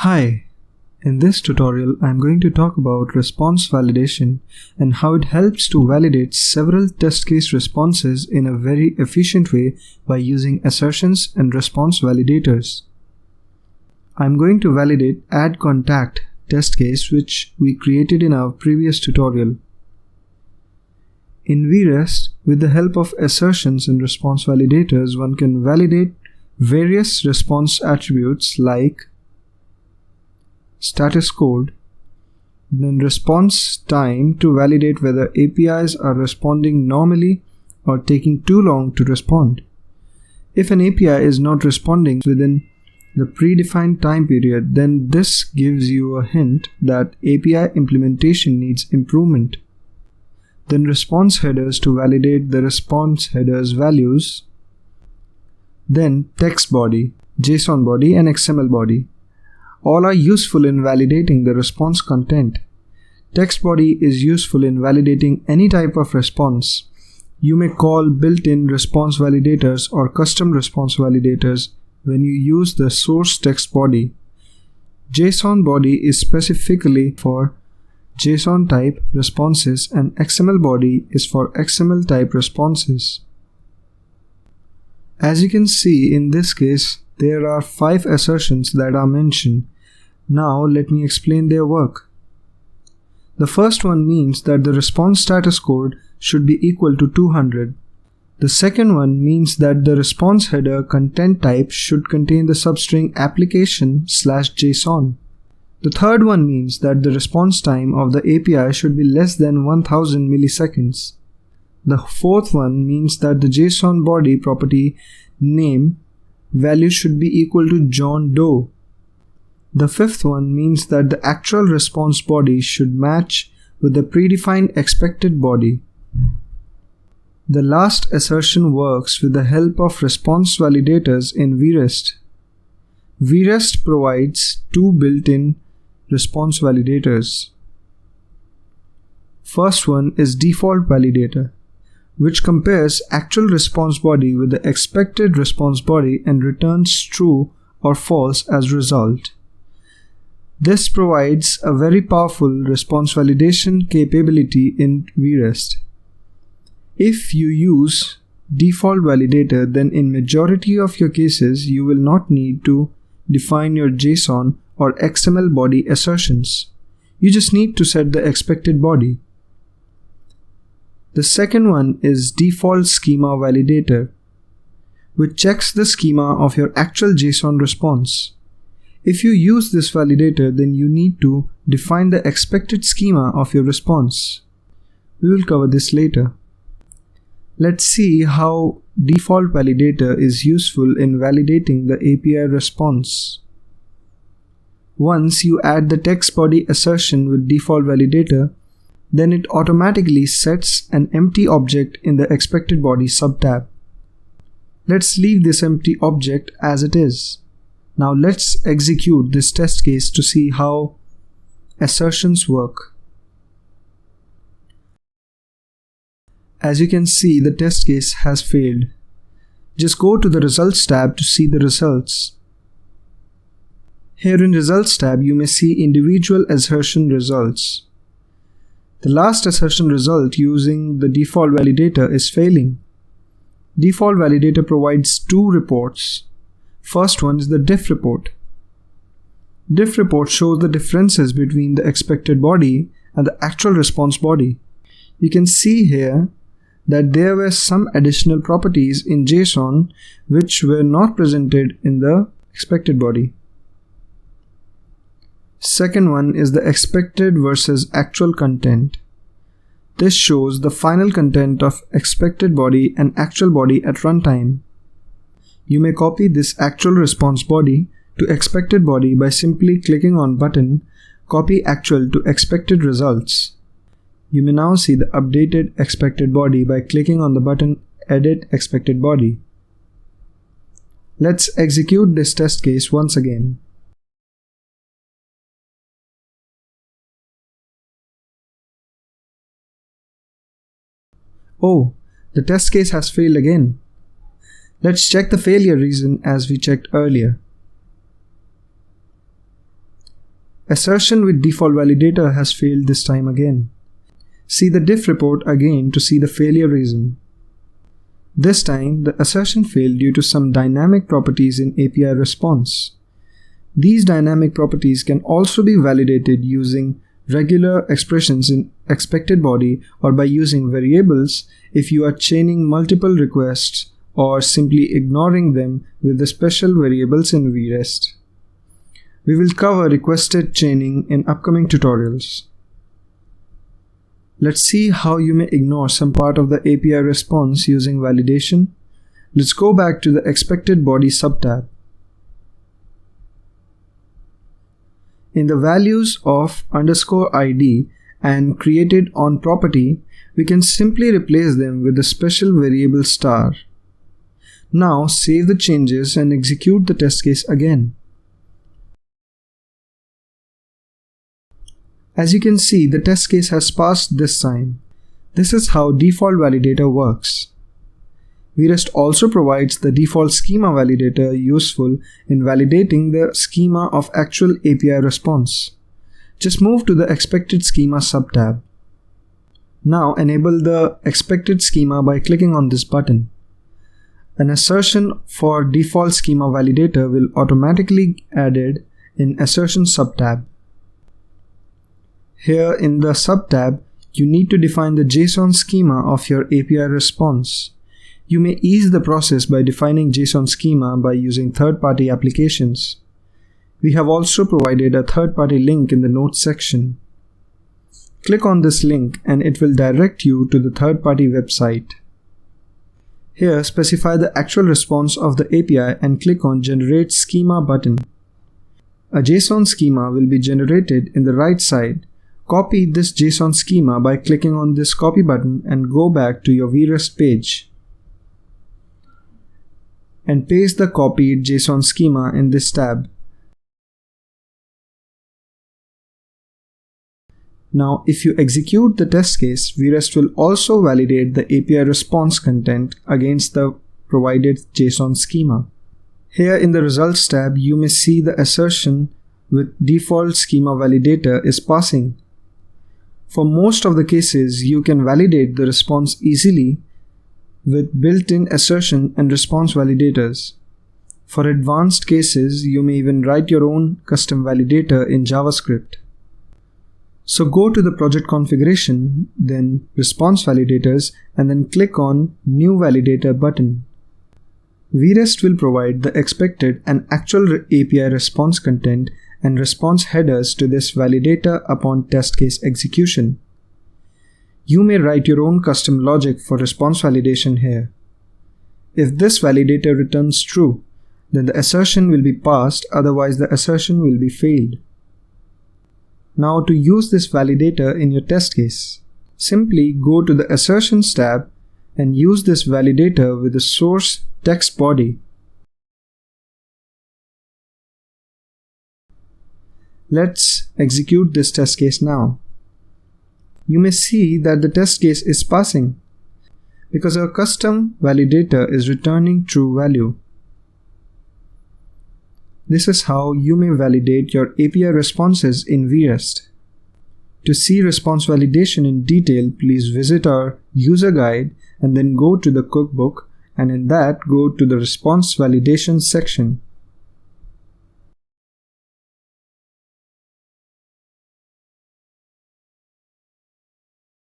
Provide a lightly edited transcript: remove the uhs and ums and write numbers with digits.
Hi, in this tutorial I'm going to talk about response validation and how it helps to validate several test case responses in a very efficient way by using assertions and response validators. I'm going to validate add contact test case which we created in our previous tutorial. In vREST, with the help of assertions and response validators, one can validate various response attributes like status code, then response time to validate whether APIs are responding normally or taking too long to respond. If an API is not responding within the predefined time period, then this gives you a hint that API implementation needs improvement. Then response headers to validate the response headers values. Then text body, JSON body and XML body. All are useful in validating the response content. Text body is useful in validating any type of response. You may call built-in response validators or custom response validators when you use the source text body. JSON body is specifically for JSON type responses and XML body is for XML type responses. As you can see in this case, there are 5 assertions that are mentioned. Now let me explain their work. The first one means that the response status code should be equal to 200. The second one means that the response header content type should contain the substring application/JSON. The third one means that the response time of the API should be less than 1000 milliseconds. The fourth one means that the JSON body property name value should be equal to John Doe. The fifth one means that the actual response body should match with the predefined expected body. The last assertion works with the help of response validators in vREST. vREST provides 2 built-in response validators. First one is default validator, which compares actual response body with the expected response body and returns true or false as result. This provides a very powerful response validation capability in vREST. If you use default validator, then in majority of your cases you will not need to define your JSON or XML body assertions. You just need to set the expected body. The second one is default schema validator, which checks the schema of your actual JSON response. If you use this validator, then you need to define the expected schema of your response. We will cover this later. Let's see how default validator is useful in validating the API response. Once you add the text body assertion with default validator, then it automatically sets an empty object in the expected body subtab. Let's leave this empty object as it is. Now let's execute this test case to see how assertions work. As you can see, the test case has failed. Just go to the results tab to see the results. Here in results tab, you may see individual assertion results. The last assertion result using the default validator is failing. Default validator provides 2 reports. First one is the diff report. Diff report shows the differences between the expected body and the actual response body. You can see here that there were some additional properties in JSON which were not presented in the expected body. Second one is the expected versus actual content. This shows the final content of expected body and actual body at runtime. You may copy this actual response body to expected body by simply clicking on button Copy Actual to Expected Results. You may now see the updated expected body by clicking on the button Edit Expected Body. Let's execute this test case once again. Oh, the test case has failed again. Let's check the failure reason as we checked earlier. Assertion with default validator has failed this time again. See the diff report again to see the failure reason. This time, the assertion failed due to some dynamic properties in API response. These dynamic properties can also be validated using regular expressions in expected body or by using variables if you are chaining multiple requests or simply ignoring them with the special variables in vREST. We will cover requested chaining in upcoming tutorials. Let's see how you may ignore some part of the API response using validation. Let's go back to the expected body subtab. In the values of _id and created on property, we can simply replace them with the special variable star. Now save the changes and execute the test case again. As you can see, the test case has passed this time. This is how default validator works. vREST also provides the default schema validator useful in validating the schema of actual API response. Just move to the expected schema subtab. Now enable the expected schema by clicking on this button. An assertion for default schema validator will automatically be added in assertion subtab. Here in the subtab, you need to define the JSON schema of your API response. You may ease the process by defining JSON schema by using third-party applications. We have also provided a third-party link in the notes section. Click on this link and it will direct you to the third-party website. Here, specify the actual response of the API and click on Generate Schema button. A JSON schema will be generated in the right side. Copy this JSON schema by clicking on this copy button and go back to your vREST page. And paste the copied JSON schema in this tab. Now, if you execute the test case, vREST will also validate the API response content against the provided JSON schema. Here in the results tab, you may see the assertion with default schema validator is passing. For most of the cases, you can validate the response easily with built-in assertion and response validators. For advanced cases, you may even write your own custom validator in JavaScript. So go to the project configuration, then response validators, and then click on New Validator button. vREST will provide the expected and actual API response content and response headers to this validator upon test case execution. You may write your own custom logic for response validation here. If this validator returns true, then the assertion will be passed, otherwise the assertion will be failed. Now to use this validator in your test case, simply go to the Assertions tab and use this validator with the source text body. Let's execute this test case now. You may see that the test case is passing because our custom validator is returning true value. This is how you may validate your API responses in vREST. To see response validation in detail, please visit our user guide and then go to the cookbook, and in that go to the response validation section.